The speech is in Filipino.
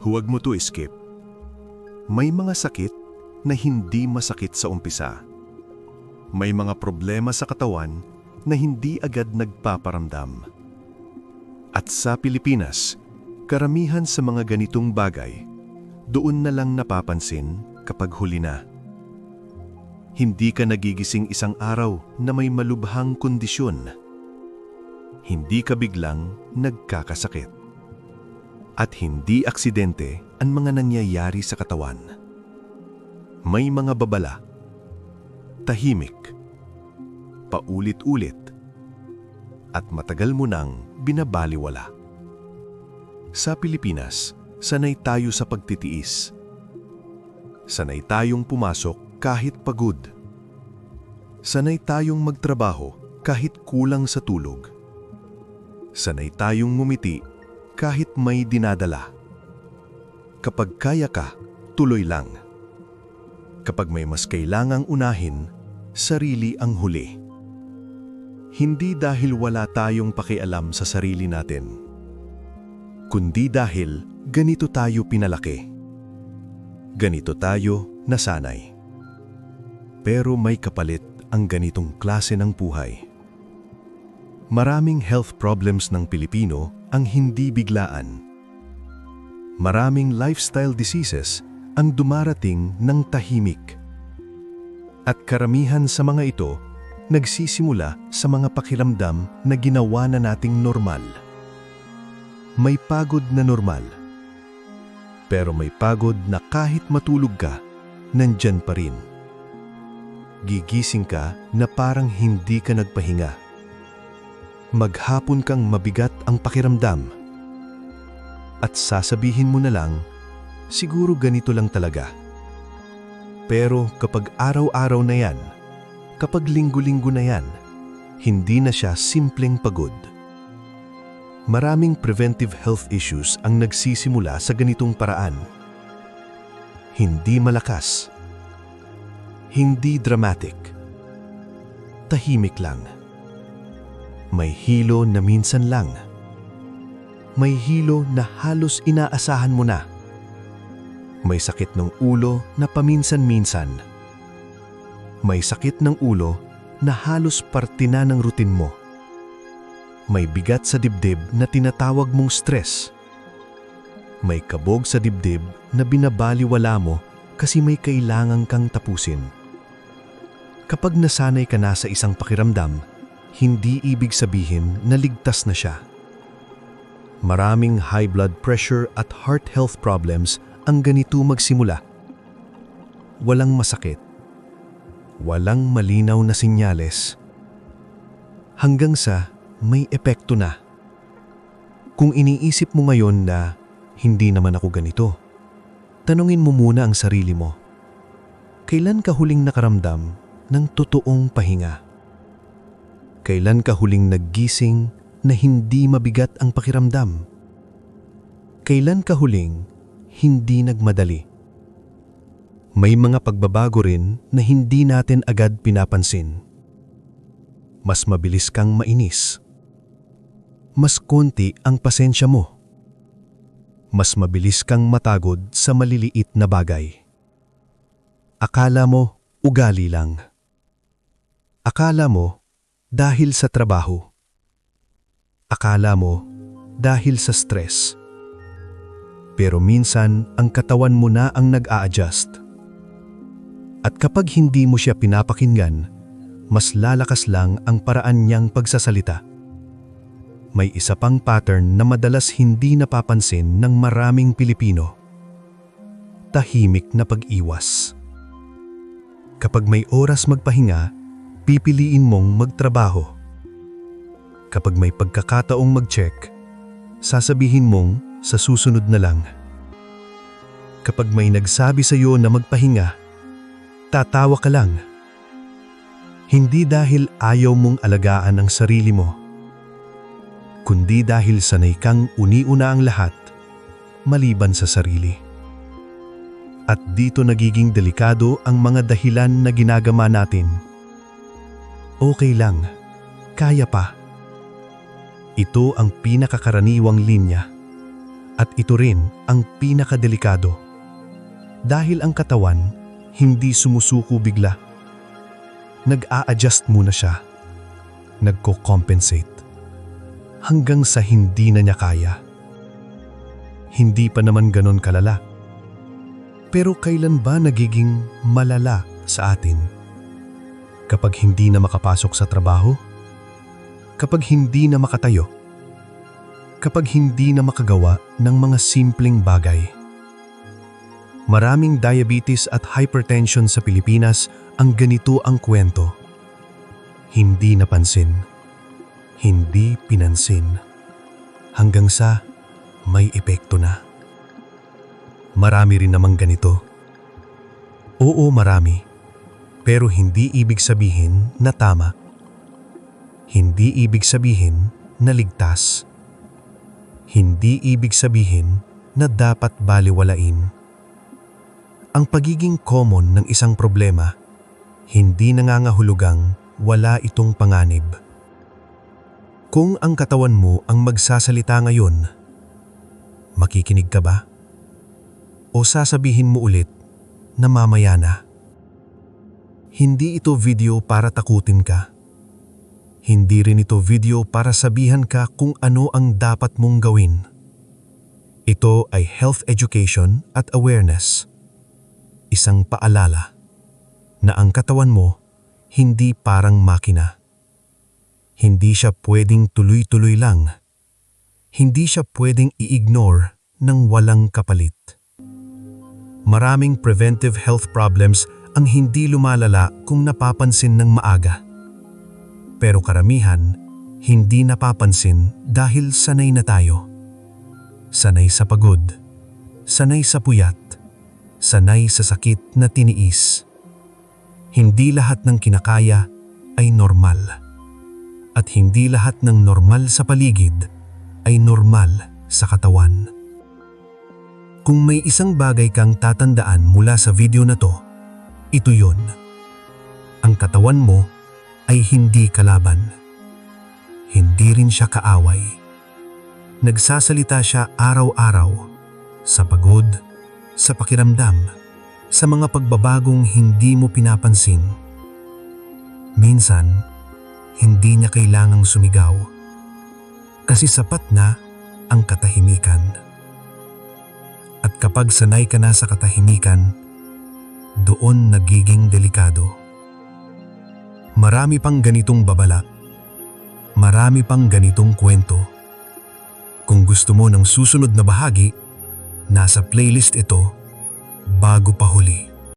Huwag mo to skip. May mga sakit na hindi masakit sa umpisa. May mga problema sa katawan na hindi agad nagpaparamdam. At sa Pilipinas, karamihan sa mga ganitong bagay, doon na lang napapansin kapag huli na. Hindi ka nagigising isang araw na may malubhang kondisyon. Hindi ka biglang nagkakasakit. At hindi aksidente ang mga nangyayari sa katawan. May mga babala, tahimik, paulit-ulit, at matagal mo nang binabaliwala. Sa Pilipinas, sanay tayo sa pagtitiis. Sanay tayong pumasok kahit pagod. Sanay tayong magtrabaho kahit kulang sa tulog. Sanay tayong ngumiti kahit may dinadala. Kapag kaya ka, tuloy lang. Kapag may mas kailangang unahin, sarili ang huli. Hindi dahil wala tayong pakialam sa sarili natin, kundi dahil ganito tayo pinalaki. Ganito tayo nasanay. Pero may kapalit ang ganitong klase ng buhay. Maraming health problems ng Pilipino ang hindi biglaan. Maraming lifestyle diseases ang dumarating ng tahimik. At karamihan sa mga ito nagsisimula sa mga pakiramdam na ginawa na nating normal. May pagod na normal. Pero may pagod na kahit matulog ka, nandyan pa rin. Gigising ka na parang hindi ka nagpahinga. Maghapon kang mabigat ang pakiramdam. At sasabihin mo na lang, siguro ganito lang talaga. Pero kapag araw-araw na yan, kapag linggo-linggo na yan, hindi na siya simpleng pagod. Maraming preventive health issues ang nagsisimula sa ganitong paraan. Hindi malakas. Hindi dramatic. Tahimik lang. May hilo na minsan lang. May hilo na halos inaasahan mo na. May sakit ng ulo na paminsan-minsan. May sakit ng ulo na halos parte na ng rutin mo. May bigat sa dibdib na tinatawag mong stress. May kabog sa dibdib na binabaliwala mo kasi may kailangan kang tapusin. Kapag nasanay ka na sa isang pakiramdam, hindi ibig sabihin na ligtas na siya. Maraming high blood pressure at heart health problems ang ganito magsimula. Walang masakit. Walang malinaw na sinyales. Hanggang sa may epekto na. Kung iniisip mo ngayon na hindi naman ako ganito, tanungin mo muna ang sarili mo. Kailan ka huling nakaramdam ng totoong pahinga? Kailan ka huling naggising na hindi mabigat ang pakiramdam? Kailan ka huling hindi nagmadali? May mga pagbabago rin na hindi natin agad pinapansin. Mas mabilis kang mainis. Mas konti ang pasensya mo. Mas mabilis kang matagod sa maliliit na bagay. Akala mo ugali lang. Akala mo dahil sa trabaho. Akala mo dahil sa stress. Pero minsan ang katawan mo na ang nag-a-adjust. At kapag hindi mo siya pinapakinggan, mas lalakas lang ang paraan niyang pagsasalita. May isa pang pattern na madalas hindi napapansin ng maraming Pilipino. Tahimik na pag-iwas. Kapag may oras magpahinga, pipiliin mong magtrabaho. Kapag may pagkakataong mag-check, sasabihin mong sa susunod na lang. Kapag may nagsabi sa iyo na magpahinga, tatawa ka lang. Hindi dahil ayaw mong alagaan ang sarili mo, kundi dahil sanay kang uniuna ang lahat, maliban sa sarili. At dito nagiging delikado ang mga dahilan na ginagama natin. Okay lang, kaya pa. Ito ang pinakakaraniwang linya. At ito rin ang pinakadelikado. Dahil ang katawan hindi sumusuko bigla. Nag-a-adjust muna siya. Nagko-compensate. Hanggang sa hindi na niya kaya. Hindi pa naman ganon kalala. Pero kailan ba nagiging malala sa atin? Kapag hindi na makapasok sa trabaho? Kapag hindi na makatayo? Kapag hindi na makagawa ng mga simpleng bagay? Maraming diabetes at hypertension sa Pilipinas ang ganito ang kwento. Hindi napansin. Hindi pinansin. Hanggang sa may epekto na. Marami rin namang ganito. Oo, marami. Pero hindi ibig sabihin na tama. Hindi ibig sabihin na ligtas. Hindi ibig sabihin na dapat baliwalain. Ang pagiging common ng isang problema, hindi nangangahulugang wala itong panganib. Kung ang katawan mo ang magsasalita ngayon, makikinig ka ba? O sasabihin mo ulit na mamaya na? Hindi ito video para takutin ka. Hindi rin ito video para sabihan ka kung ano ang dapat mong gawin. Ito ay health education at awareness. Isang paalala na ang katawan mo hindi parang makina. Hindi siya pwedeng tuloy-tuloy lang. Hindi siya pwedeng i-ignore ng walang kapalit. Maraming preventive health problems ang hindi lumalala kung napapansin ng maaga. Pero karamihan, hindi napapansin dahil sanay na tayo. Sanay sa pagod, sanay sa puyat, sanay sa sakit na tiniis. Hindi lahat ng kinakaya ay normal. At hindi lahat ng normal sa paligid ay normal sa katawan. Kung may isang bagay kang tatandaan mula sa video na to, ito yun. Ang katawan mo ay hindi kalaban. Hindi rin siya kaaway. Nagsasalita siya araw-araw sa pagod, sa pakiramdam, sa mga pagbabagong hindi mo pinapansin. Minsan, hindi niya kailangang sumigaw kasi sapat na ang katahimikan. At kapag sanay ka na sa katahimikan, doon nagiging delikado. Marami pang ganitong babala. Marami pang ganitong kwento. Kung gusto mo ng susunod na bahagi, nasa playlist ito, Bago Pa Huli.